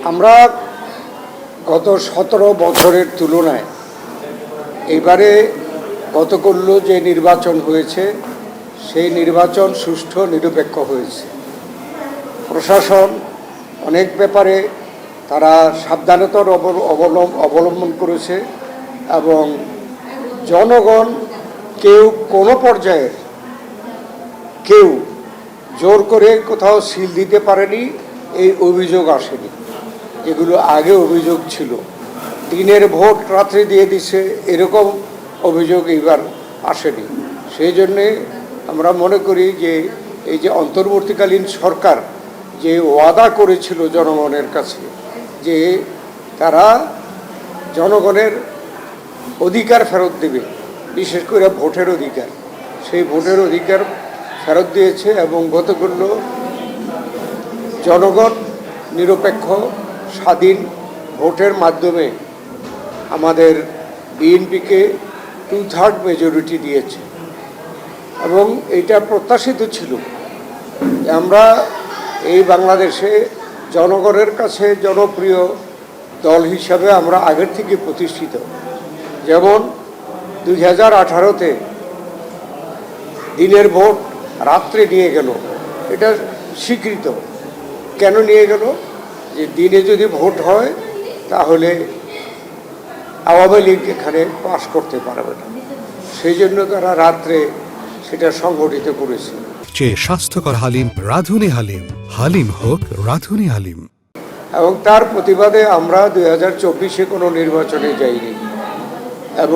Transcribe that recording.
আমরা গত 17 বছরের তুলনায় এবারে গতকাল যে নির্বাচন হয়েছে সেই নির্বাচন সুষ্ঠু নিরপেক্ষ হয়েছে। প্রশাসন অনেক ব্যাপারে তারা সাবধানতার অবলম্বন করেছে এবং জনগণ কেউ কোনো পর্যায়ের কেউ জোর করে কোথাও সিল দিতে পারেনি, এই অভিযোগ আসেনি। যেগুলো আগে অভিযোগ ছিল, দিনের ভোট রাত্রে দিয়ে দিছে, এরকম অভিযোগ এবার আসেনি। সেই জন্যে আমরা মনে করি যে এই যে অন্তর্বর্তীকালীন সরকার যে ওয়াদা করেছিল জনগণের কাছে যে তারা জনগণের অধিকার ফেরত দেবে, বিশেষ করে ভোটের অধিকার, সেই ভোটের অধিকার ফেরত দিয়েছে। এবং গতকাল জনগণ নিরপেক্ষ স্বাধীন ভোটের মাধ্যমে আমাদের বিএনপিকে 2/3 মেজরিটি দিয়েছে এবং এটা প্রত্যাশিত ছিল। আমরা এই বাংলাদেশে জনগণের কাছে জনপ্রিয় দল হিসাবে আমরা আগের থেকে প্রতিষ্ঠিত। যেমন 2018-তে দিনের ভোট রাত্রে নিয়ে গেল, এটা স্বীকৃত। কেন নিয়ে গেল? যে দিনে যদি ভোট হয় তাহলে আওয়ামী লীগ এখানে পাশ করতে পারবে না, সেই জন্য তারা রাত্রে সেটা সংগঠিত করেছে। স্বাস্থ্যকর হালিম রাঁধুনি হালিম, হালিম হোক রাঁধুনি হালিম। এবং তার প্রতিবাদে আমরা 2024-এ কোনো নির্বাচনে যাইনি।